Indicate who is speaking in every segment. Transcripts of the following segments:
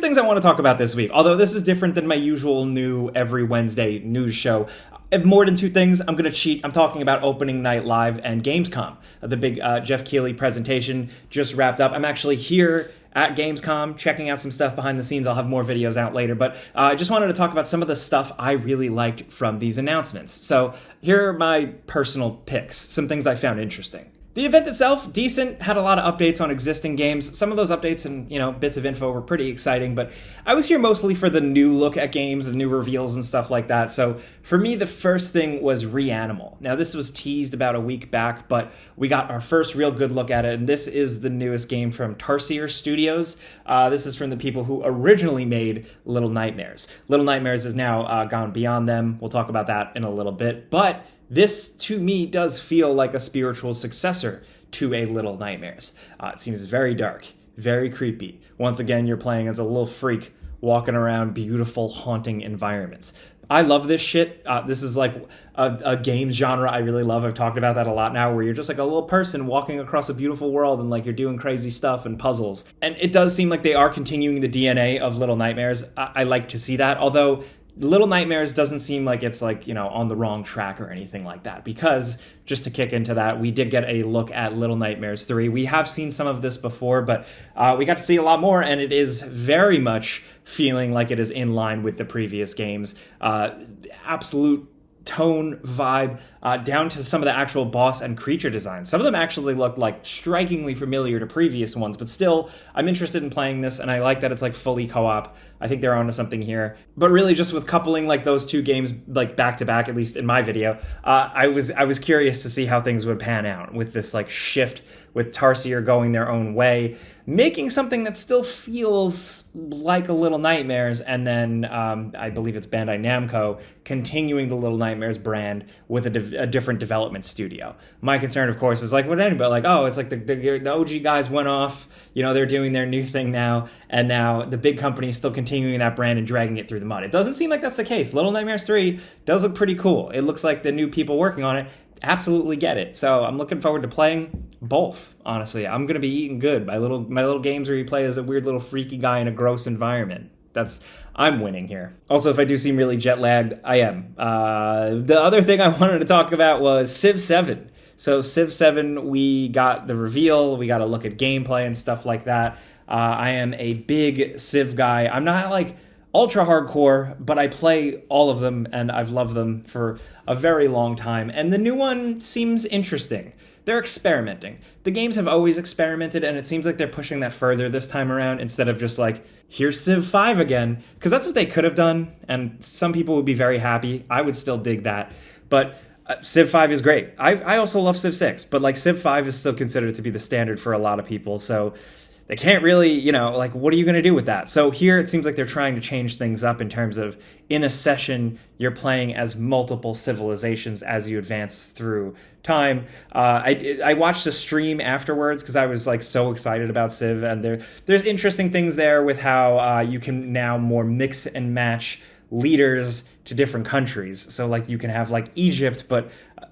Speaker 1: things I want to talk about this week, although this is different than my usual new every Wednesday news show. If more than two things, I'm going to cheat. I'm talking about Opening Night Live and Gamescom. The big Jeff Keighley presentation just wrapped up. I'm actually here at Gamescom checking out some stuff behind the scenes. I'll have more videos out later, but I just wanted to talk about some of the stuff I really liked from these announcements. So here are my personal picks, some things I found interesting. The event itself, decent, had a lot of updates on existing games. Some of those updates and, bits of info were pretty exciting, but I was here mostly for the new look at games, the new reveals and stuff like that. So for me, the first thing was Ren Animal. Now, this was teased about a week back, but we got our first real good look at it, and this is the newest game from Tarsier Studios. This is from the people who originally made Little Nightmares. Little Nightmares is now gone beyond them. We'll talk about that in a little bit, but this, to me, does feel like a spiritual successor to A Little Nightmares. It seems very dark, very creepy. Once again, you're playing as a little freak walking around beautiful, haunting environments. I love this shit. This is like a games genre I really love. I've talked about that a lot now, where you're just like a little person walking across a beautiful world and like you're doing crazy stuff and puzzles. And it does seem like they are continuing the DNA of Little Nightmares. I like to see that, although Little Nightmares doesn't seem like it's like, on the wrong track or anything like that, because just to kick into that, we did get a look at Little Nightmares 3. We have seen some of this before, but we got to see a lot more, and it is very much feeling like it is in line with the previous games. Absolute tone, vibe, down to some of the actual boss and creature designs. Some of them actually look like strikingly familiar to previous ones, but still, I'm interested in playing this, and I like that it's like fully co-op. I think they're onto something here. But really, just with coupling like those two games like back to back, at least in my video, I was curious to see how things would pan out with this like shift with Tarsier going their own way, making something that still feels like a Little Nightmares, and then I believe it's Bandai Namco continuing the Little Nightmares brand with a different development studio. My concern, of course, is like what anybody like, oh, it's like the OG guys went off, they're doing their new thing now, and now the big company is still continuing that brand and dragging it through the mud. It doesn't seem like that's the case. Little Nightmares 3 does look pretty cool. It looks like the new people working on it absolutely get it. So I'm looking forward to playing both, honestly. I'm going to be eating good. My little games where you play as a weird little freaky guy in a gross environment. I'm winning here. Also, if I do seem really jet lagged, I am. The other thing I wanted to talk about was Civ 7. So Civ 7, we got the reveal, we got a look at gameplay and stuff like that. I am a big Civ guy. I'm not like ultra hardcore, but I play all of them and I've loved them for a very long time. And the new one seems interesting. They're experimenting. The games have always experimented, and it seems like they're pushing that further this time around instead of just like, here's Civ 5 again. Because that's what they could have done, and some people would be very happy. I would still dig that. But Civ 5 is great. I also love Civ 6, but like Civ 5 is still considered to be the standard for a lot of people, so they can't really, like, what are you going to do with that? So here it seems like they're trying to change things up in terms of, in a session, you're playing as multiple civilizations as you advance through time. I watched a stream afterwards because I was like so excited about Civ, and there's interesting things there with how you can now more mix and match leaders to different countries. So like you can have like Egypt, but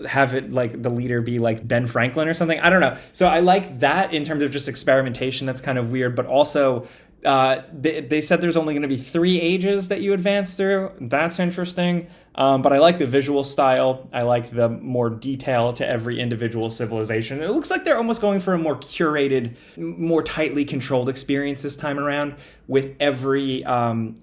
Speaker 1: have it like the leader be like Ben Franklin or something. I don't know. So I like that in terms of just experimentation. That's kind of weird, but also they said there's only going to be 3 ages that you advance through. That's interesting. But I like the visual style. I like the more detail to every individual civilization. It looks like they're almost going for a more curated, more tightly controlled experience this time around with every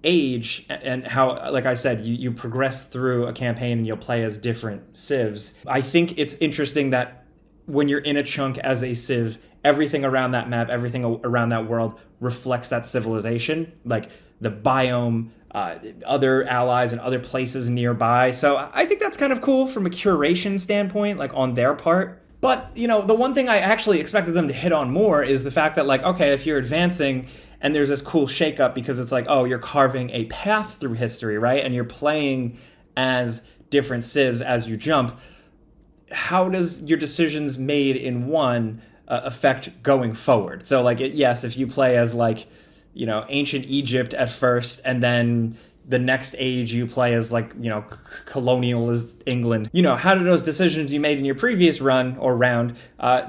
Speaker 1: age, and how, like I said, you progress through a campaign and you'll play as different civs. I think it's interesting that when you're in a chunk as a civ, everything around that map, everything around that world reflects that civilization, like the biome, other allies and other places nearby. So I think that's kind of cool from a curation standpoint, like on their part. But, the one thing I actually expected them to hit on more is the fact that, like, okay, if you're advancing and there's this cool shakeup because it's like, oh, you're carving a path through history, right? And you're playing as different civs as you jump. How does your decisions made in one affect going forward? So, like, yes, if you play as, like, ancient Egypt at first, and then the next age you play as like, colonial as England. How do those decisions you made in your previous run or round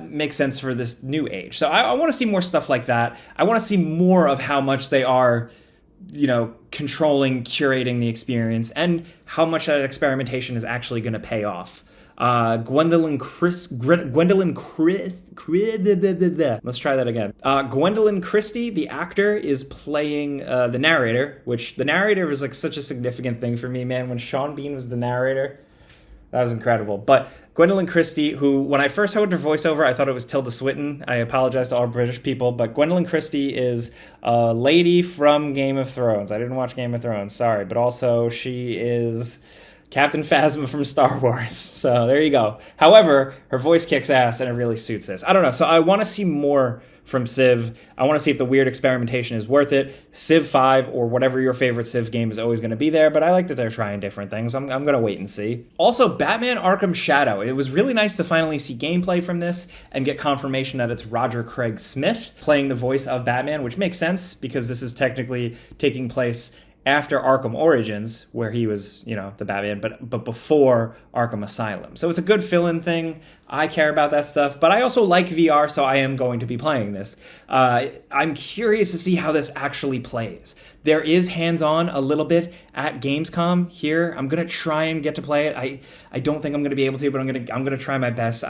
Speaker 1: make sense for this new age? So I want to see more stuff like that. I want to see more of how much they are controlling, curating the experience, and how much that experimentation is actually going to pay off. Gwendolyn Christie. Let's try that again. Gwendolyn Christie, the actor, is playing the narrator, which the narrator was like such a significant thing for me, man. When Sean Bean was the narrator, that was incredible. But Gwendolyn Christie, who, when I first heard her voiceover, I thought it was Tilda Swinton. I apologize to all British people, but Gwendolyn Christie is a lady from Game of Thrones. I didn't watch Game of Thrones, sorry. But also, she is Captain Phasma from Star Wars. So there you go. However, her voice kicks ass and it really suits this. I don't know. So I want to see more from Civ. I want to see if the weird experimentation is worth it. Civ 5 or whatever your favorite Civ game is always going to be there, but I like that they're trying different things. I'm going to wait and see. Also, Batman Arkham Shadow. It was really nice to finally see gameplay from this and get confirmation that it's Roger Craig Smith playing the voice of Batman, which makes sense because this is technically taking place after Arkham Origins, where he was, the Batman, but before Arkham Asylum. So it's a good fill-in thing. I care about that stuff, but I also like VR, so I am going to be playing this. I'm curious to see how this actually plays. There is hands-on a little bit at Gamescom here. I'm gonna try and get to play it. I don't think I'm gonna be able to, but I'm gonna try my best.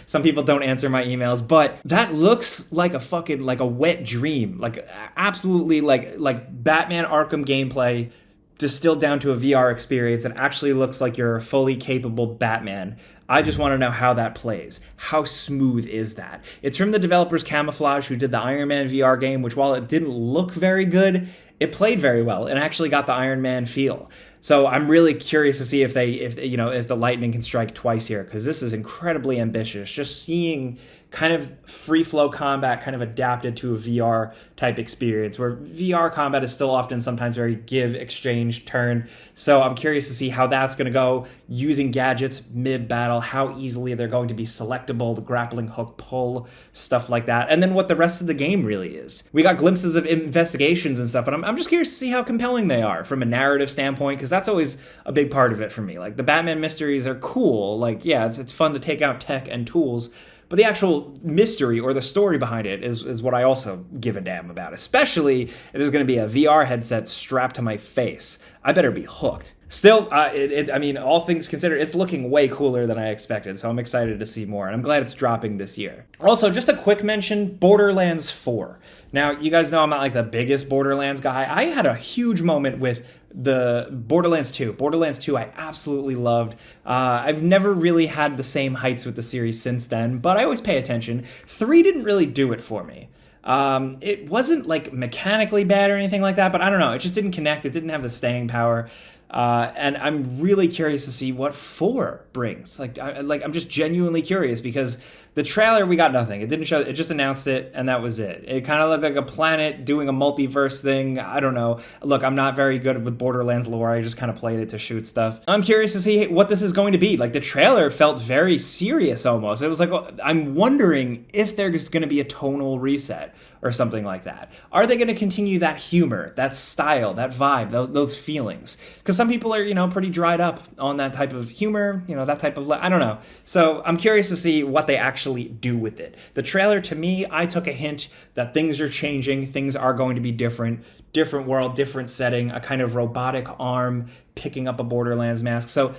Speaker 1: Some people don't answer my emails, but that looks like a wet dream, like absolutely like Batman Arkham gameplay distilled down to a VR experience and actually looks like you're a fully capable Batman. I just want to know how that plays. How smooth is that? It's from the developers Camouflage, who did the Iron Man VR game, which while it didn't look very good, it played very well and actually got the Iron Man feel. So I'm really curious to see if the lightning can strike twice here, because this is incredibly ambitious. Just seeing kind of free flow combat kind of adapted to a VR type experience, where VR combat is still often sometimes very give, exchange, turn. So I'm curious to see how that's going to go using gadgets mid-battle, how easily they're going to be selectable, the grappling hook pull, stuff like that, and then what the rest of the game really is. We got glimpses of investigations and stuff, but I'm just curious to see how compelling they are from a narrative standpoint, because that's always a big part of it for me. Like, the Batman mysteries are cool. Like, yeah, it's fun to take out tech and tools, but the actual mystery or the story behind it is what I also give a damn about, especially if there's going to be a VR headset strapped to my face. I better be hooked. Still, all things considered, it's looking way cooler than I expected, so I'm excited to see more, and I'm glad it's dropping this year. Also, just a quick mention, Borderlands 4. Now, you guys know I'm not like the biggest Borderlands guy. I had a huge moment with the Borderlands 2. Borderlands 2 I absolutely loved. I've never really had the same heights with the series since then, but I always pay attention. 3 didn't really do it for me. It wasn't like mechanically bad or anything like that, but I don't know. It just didn't connect. It didn't have the staying power. And I'm really curious to see what 4 brings. I'm just genuinely curious, because the trailer, we got nothing. It didn't show, it just announced it, and that was it. It kind of looked like a planet doing a multiverse thing. I don't know. Look, I'm not very good with Borderlands lore. I just kind of played it to shoot stuff. I'm curious to see what this is going to be. Like, the trailer felt very serious almost. It was like, I'm wondering if there's going to be a tonal reset or something like that. Are they going to continue that humor, that style, that vibe, those feelings? Because some people are, pretty dried up on that type of humor, that type of, I don't know. So I'm curious to see what they actually do with it. The trailer, to me, I took a hint that things are changing, things are going to be different world, different setting, a kind of robotic arm picking up a Borderlands mask. So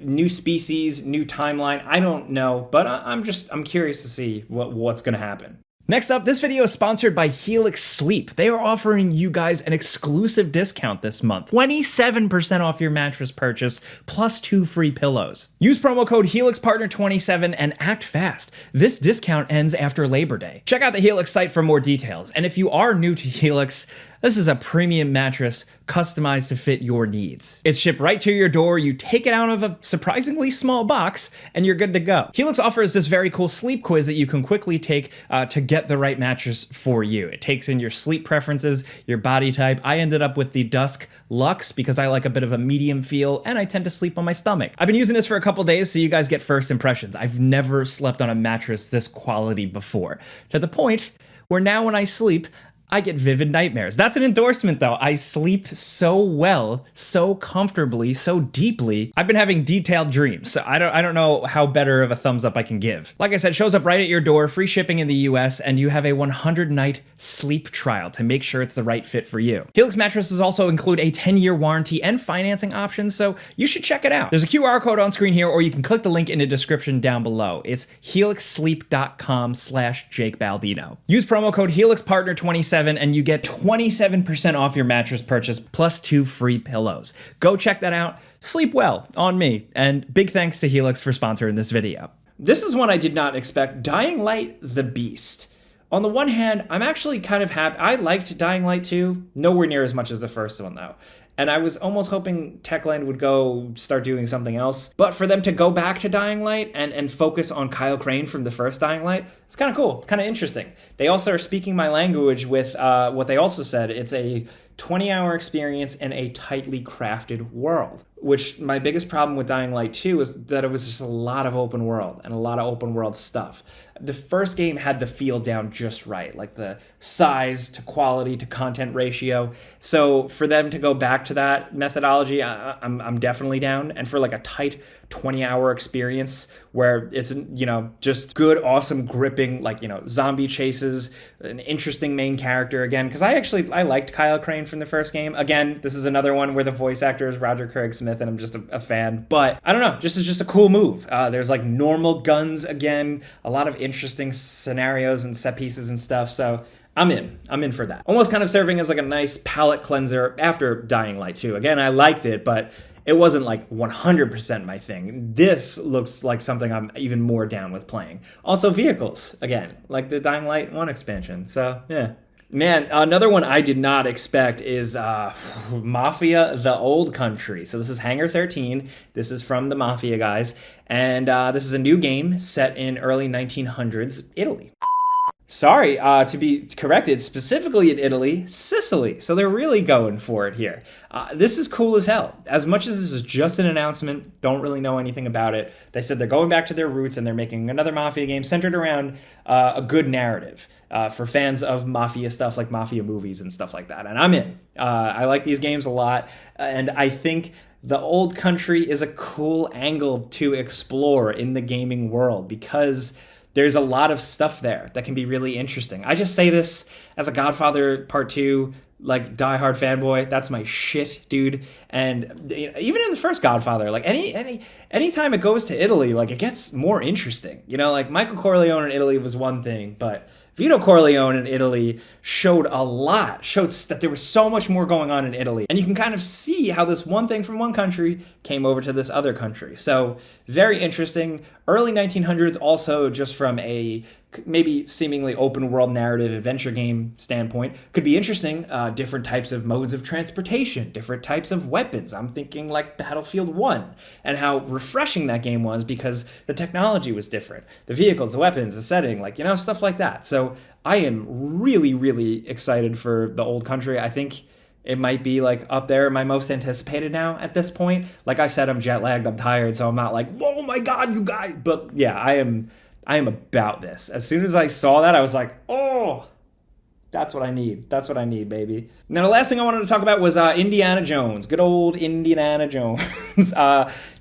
Speaker 1: new species, new timeline, I don't know, but I'm curious to see what's going to happen. Next up, this video is sponsored by Helix Sleep. They are offering you guys an exclusive discount this month. 27% off your mattress purchase, plus 2 free pillows. Use promo code HelixPartner27 and act fast. This discount ends after Labor Day. Check out the Helix site for more details. And if you are new to Helix, this is a premium mattress customized to fit your needs. It's shipped right to your door, you take it out of a surprisingly small box, and you're good to go. Helix offers this very cool sleep quiz that you can quickly take to get the right mattress for you. It takes in your sleep preferences, your body type. I ended up with the Dusk Luxe because I like a bit of a medium feel, and I tend to sleep on my stomach. I've been using this for a couple days, so you guys get first impressions. I've never slept on a mattress this quality before, to the point where now when I sleep, I get vivid nightmares. That's an endorsement, though. I sleep so well, so comfortably, so deeply. I've been having detailed dreams. So I don't know how better of a thumbs up I can give. Like I said, shows up right at your door, free shipping in the US, and you have a 100-night sleep trial to make sure it's the right fit for you. Helix mattresses also include a 10-year warranty and financing options, so you should check it out. There's a QR code on screen here, or you can click the link in the description down below. It's helixsleep.com/Jake Baldino. Use promo code HelixPartner27 and you get 27% off your mattress purchase plus 2 free pillows. Go check that out. Sleep well on me. And big thanks to Helix for sponsoring this video. This is one I did not expect. Dying Light: The Beast. On the one hand, I'm actually kind of happy. I liked Dying Light 2, nowhere near as much as the first one though. And I was almost hoping Techland would go start doing something else. But for them to go back to Dying Light and focus on Kyle Crane from the first Dying Light, it's kind of cool. It's kind of interesting. They also are speaking my language with what they also said. It's a 20-hour experience in a tightly crafted world, which my biggest problem with Dying Light 2 is that it was just a lot of open world and a lot of open world stuff. The first game had the feel down just right, like the size to quality to content ratio. So for them to go back to that methodology, I'm definitely down. And for like a tight 20-hour experience where it's, just good, awesome, gripping, zombie chases, an interesting main character again, because I liked Kyle Crane from the first game. Again, this is another one where the voice actor is Roger Craig Smith, and I'm just a fan. But I don't know, it's just a cool move. There's like normal guns again, a lot of interesting scenarios and set pieces and stuff. So I'm in for that. Almost kind of serving as like a nice palate cleanser after Dying Light 2. Again, I liked it, but it wasn't like 100% my thing. This looks like something I'm even more down with playing. Also vehicles, again, like the Dying Light 1 expansion. So yeah. Man, another one I did not expect is Mafia: The Old Country. So this is Hangar 13. This is from the Mafia guys. And this is a new game set in early 1900s Italy. Sorry, to be corrected, specifically in Italy, Sicily. So they're really going for it here. This is cool as hell. As much as this is just an announcement, don't really know anything about it. They said they're going back to their roots and they're making another Mafia game centered around a good narrative for fans of Mafia stuff, like Mafia movies and stuff like that. And I'm in. I like these games a lot. And I think The Old Country is a cool angle to explore in the gaming world because there's a lot of stuff there that can be really interesting. I just say this as a Godfather Part 2, like, diehard fanboy. That's my shit, dude. And even in the first Godfather, like, anytime it goes to Italy, like, it gets more interesting. Like, Michael Corleone in Italy was one thing, but Vito Corleone in Italy showed that there was so much more going on in Italy. And you can kind of see how this one thing from one country came over to this other country. So very interesting. Early 1900s also, just from a maybe seemingly open world narrative adventure game standpoint, could be interesting. Different types of modes of transportation, different types of weapons. I'm thinking like Battlefield 1 and how refreshing that game was because the technology was different. The vehicles, the weapons, the setting, stuff like that. So I am really, really excited for The Old Country. I think it might be like up there, my most anticipated now at this point. Like I said, I'm jet lagged, I'm tired, so I'm not like, oh my God, you guys. But yeah, I am about this. As soon as I saw that, I was like, oh, that's what I need. That's what I need, baby. Now, the last thing I wanted to talk about was Indiana Jones. Good old Indiana Jones.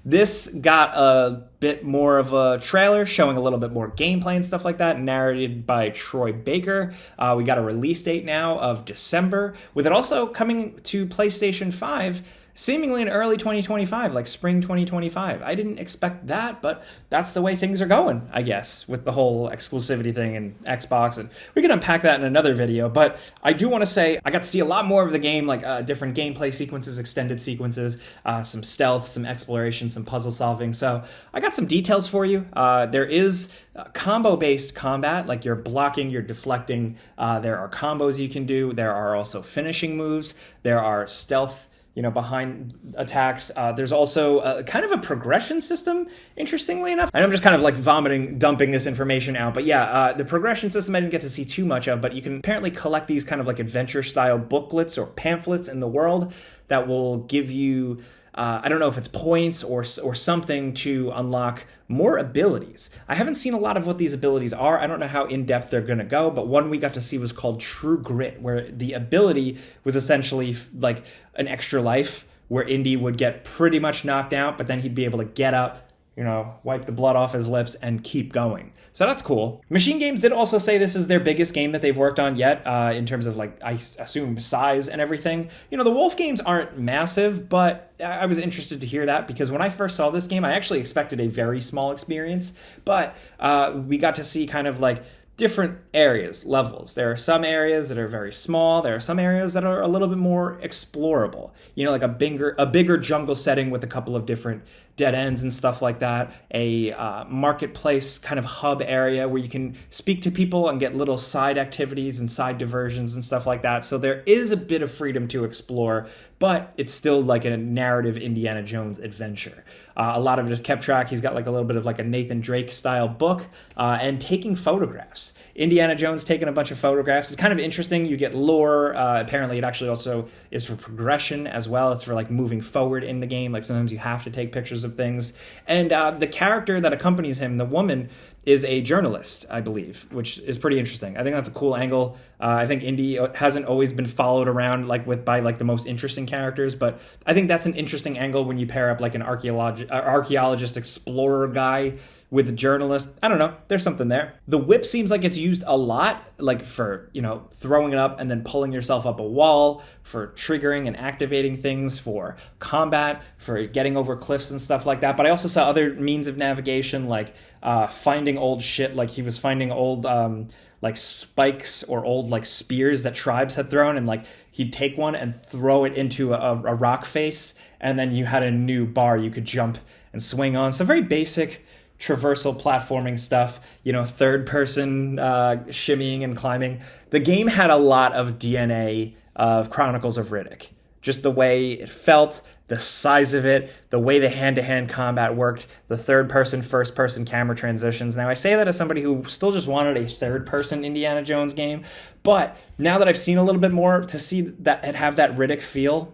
Speaker 1: This got a bit more of a trailer showing a little bit more gameplay and stuff like that, narrated by Troy Baker. We got a release date now of December, with it also coming to PlayStation 5 seemingly in early 2025, like spring 2025. I didn't expect that, but that's the way things are going, I guess, with the whole exclusivity thing and Xbox. And we can unpack that in another video. But I do want to say I got to see a lot more of the game, like different gameplay sequences, extended sequences, some stealth, some exploration, some puzzle solving. So I got some details for you. There is combo-based combat, like you're blocking, you're deflecting. There are combos you can do. There are also finishing moves. There are stealth behind attacks. There's also kind of a progression system, interestingly enough. And I'm just kind of like dumping this information out. But yeah, the progression system I didn't get to see too much of, but you can apparently collect these kind of like adventure style booklets or pamphlets in the world that will give you I don't know if it's points or something to unlock more abilities. I haven't seen a lot of what these abilities are. I don't know how in-depth they're going to go, but one we got to see was called True Grit, where the ability was essentially like an extra life, where Indy would get pretty much knocked out, but then he'd be able to get up, wipe the blood off his lips and keep going. So that's cool. Machine Games did also say this is their biggest game that they've worked on yet, in terms of I assume size and everything. The Wolf games aren't massive, but I was interested to hear that, because when I first saw this game, I actually expected a very small experience, but we got to see kind of different areas, levels. There are some areas that are very small. There are some areas that are a little bit more explorable. Like a bigger jungle setting with a couple of different dead ends and stuff like that. A marketplace kind of hub area where you can speak to people and get little side activities and side diversions and stuff like that. So there is a bit of freedom to explore, but it's still like a narrative Indiana Jones adventure. A lot of it is kept track. He's got a little bit of a Nathan Drake style book, and taking photographs. Indiana Jones taking a bunch of photographs. It's kind of interesting. You get lore. Apparently, it actually also is for progression as well. It's for moving forward in the game. Sometimes you have to take pictures of things. And the character that accompanies him, the woman, is a journalist, I believe, which is pretty interesting. I think that's a cool angle. I think Indy hasn't always been followed around by the most interesting characters, but I think that's an interesting angle when you pair up an archaeologist explorer guy with a journalist. I don't know. There's something there. The whip seems like it's used a lot, for, throwing it up and then pulling yourself up a wall, for triggering and activating things, for combat, for getting over cliffs and stuff like that. But I also saw other means of navigation, finding old shit. He was finding old, spikes or old, spears that tribes had thrown. And, he'd take one and throw it into a rock face. And then you had a new bar you could jump and swing on. So very basic traversal platforming stuff, third person shimmying and climbing. The game had a lot of DNA of Chronicles of Riddick. Just the way it felt, the size of it, the way the hand-to-hand combat worked, the third-person, first-person camera transitions. Now, I say that as somebody who still just wanted a third-person Indiana Jones game, but now that I've seen a little bit more, to see that it have that Riddick feel,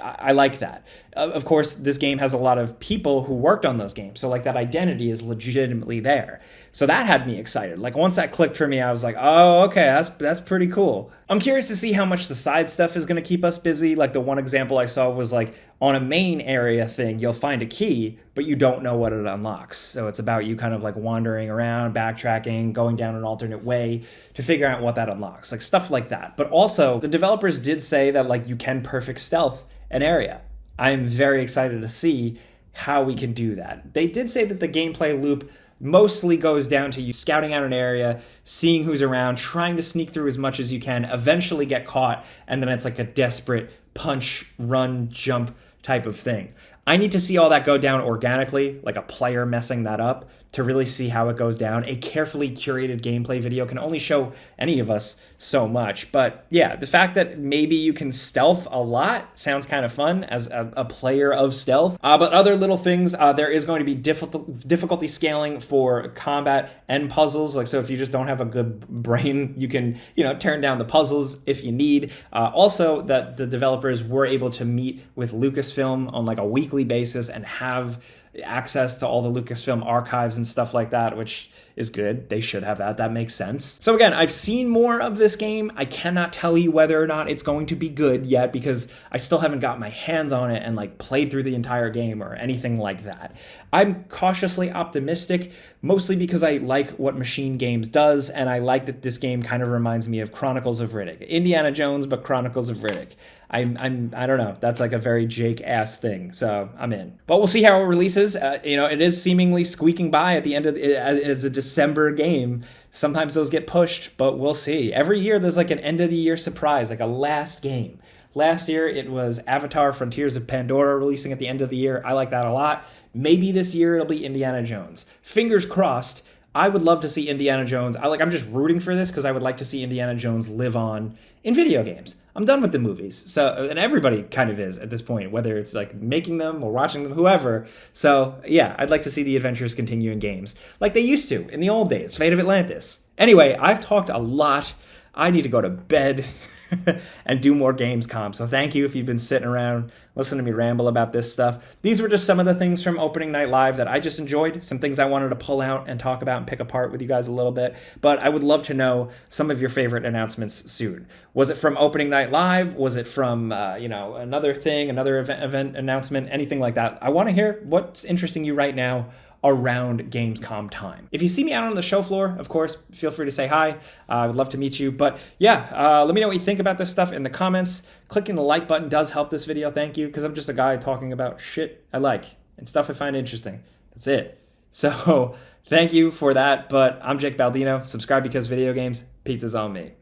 Speaker 1: I like that. Of course, this game has a lot of people who worked on those games, so that identity is legitimately there. So that had me excited. Once that clicked for me, I was like, oh, okay, that's pretty cool. I'm curious to see how much the side stuff is going to keep us busy. The one example I saw was on a main area thing, you'll find a key, but you don't know what it unlocks. So it's about you kind of wandering around, backtracking, going down an alternate way to figure out what that unlocks, stuff like that. But also, the developers did say that you can perfect stealth an area. I'm very excited to see how we can do that. They did say that the gameplay loop mostly goes down to you scouting out an area, seeing who's around, trying to sneak through as much as you can, eventually get caught, and then it's a desperate punch, run, jump type of thing. I need to see all that go down organically, a player messing that up, to really see how it goes down. A carefully curated gameplay video can only show any of us so much. But yeah, the fact that maybe you can stealth a lot sounds kind of fun as a player of stealth. But other little things, there is going to be difficulty scaling for combat and puzzles. So if you just don't have a good brain, you can, turn down the puzzles if you need. Also, that the developers were able to meet with Lucasfilm on a weekly basis and have access to all the Lucasfilm archives and stuff like that, which is good. They should have that. That makes sense. So again, I've seen more of this game. I cannot tell you whether or not it's going to be good yet, because I still haven't got my hands on it and played through the entire game or anything like that. I'm cautiously optimistic, mostly because I like what Machine Games does, and I like that this game kind of reminds me of Chronicles of Riddick. Indiana Jones, but Chronicles of Riddick. I don't know. That's a very Jake-ass thing, so I'm in. But we'll see how it releases. It is seemingly squeaking by at the end of it's a December game. Sometimes those get pushed, but we'll see. Every year there's an end-of-the-year surprise, a last game. Last year, it was Avatar Frontiers of Pandora releasing at the end of the year. I like that a lot. Maybe this year it'll be Indiana Jones. Fingers crossed. I would love to see Indiana Jones. I'm just rooting for this because I would like to see Indiana Jones live on in video games. I'm done with the movies. So, and everybody kind of is at this point, whether it's making them or watching them, whoever. So yeah, I'd like to see the adventures continue in games like they used to in the old days, Fate of Atlantis. Anyway, I've talked a lot. I need to go to bed. and do more Gamescom. So thank you if you've been sitting around listening to me ramble about this stuff. These were just some of the things from Opening Night Live that I just enjoyed, some things I wanted to pull out and talk about and pick apart with you guys a little bit. But I would love to know some of your favorite announcements soon. Was it from Opening Night Live? Was it from, another thing, another event announcement, anything like that? I want to hear what's interesting you right now around Gamescom time. If you see me out on the show floor, of course, feel free to say hi. I would love to meet you. But yeah, let me know what you think about this stuff in the comments. Clicking the like button does help this video. Thank you, because I'm just a guy talking about shit I like and stuff I find interesting. That's it. So thank you for that. But I'm Jake Baldino. Subscribe because video games. Pizza's on me.